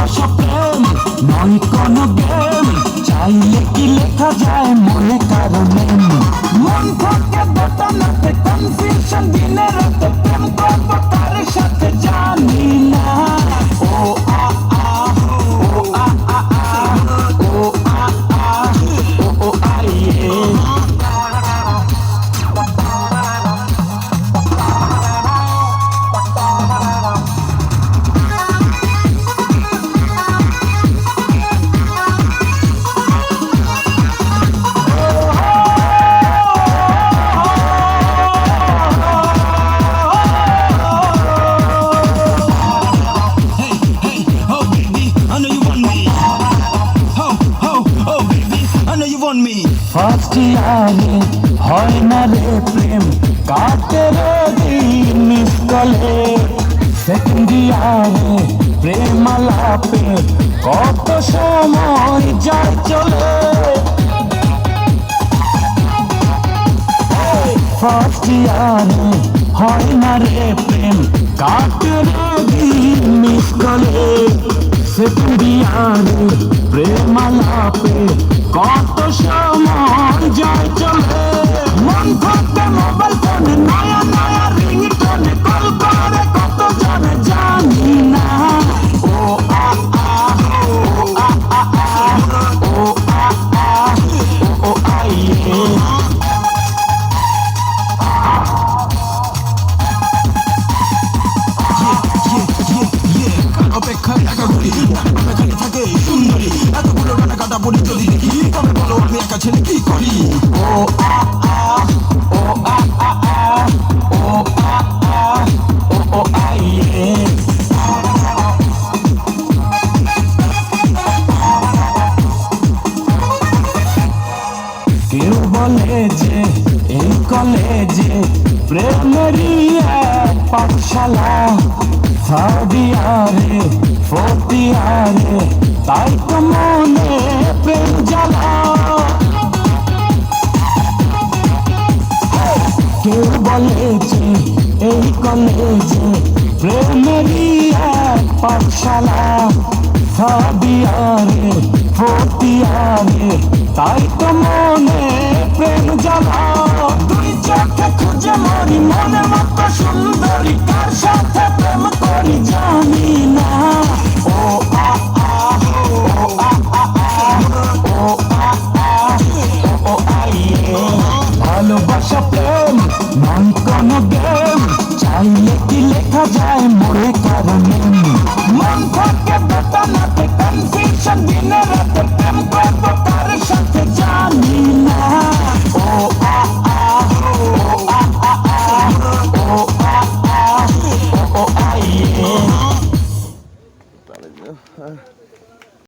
ভালোবাসা প্রেম নয় কোনো গেম, চাইলে কি লেখা যায় মনে কারণে। মন থাকে দোটানাতে কনফিউশন, দিনে রাতে প্রেম করবো তার সাথে জানি না। ও আ আ ও আ আ আ ও আ আ ও আ ইয়ে। ফার্স্ট ইয়ারে হয় না রে প্রেম, কাটে রে দিন মিস কলে। সেকেন্ড ইয়ারে প্রেম আলাপে কত সময় যায় চলে। ফার্স্ট ইয়ারে হয় না রে প্রেম, কাটে রে দিন মিস কলে। সেকেন্ড ইয়ারে প্রেম আলাপে কত সময় যায় চলে। মন থাকে মোবাইল ফোনে নয়া নয়া রিংটোনে, কল করে কত জানে জানি না। ও আ আ ও আ আ আ ও আ আ ও আ ইয়ে। অপেক্ষায় একা ঘুরি, খালি থাকে সুন্দরী, এতগুলো রানা কাটা পড়ি যদি দেখি, তবে বলো আমি একা ছেলে কি করি। ও আ আ ও আ আ আ ও আ আ ও আ ইয়ে। কেউ বলে যে এই কলেজে প্রেমেরই এক পাঠশালা। থার্ড ইয়ারে ফোর্থ ইয়ারে তাই তো মনে প্রেম জ্বালা। কেউ বলে যে এই কলেজে প্রেমেরই এক পাঠশালা। থার্ড ইয়ারে ফোর্থ ইয়ারে তাই তো মনে প্রেম জ্বালা। দুই চোখে খুঁজে মরি মনের মতো সুন্দরী, কার সাথে প্রেম করি জানি না। ও আ আ ও আ আ আ ও আ আ ও আ ইয়ে। ভালোবাসা প্রেম নয় কোনো গেম, চাইলে কি লেখা যায় মনে কারণে। মন থাকে দোটানাতে কনফিউশন, দিনে রাতে প্রেম করবো তার সাথে জানি না। ও আ আ ও আ আ আ ও আ আ ও আ ইয়ে।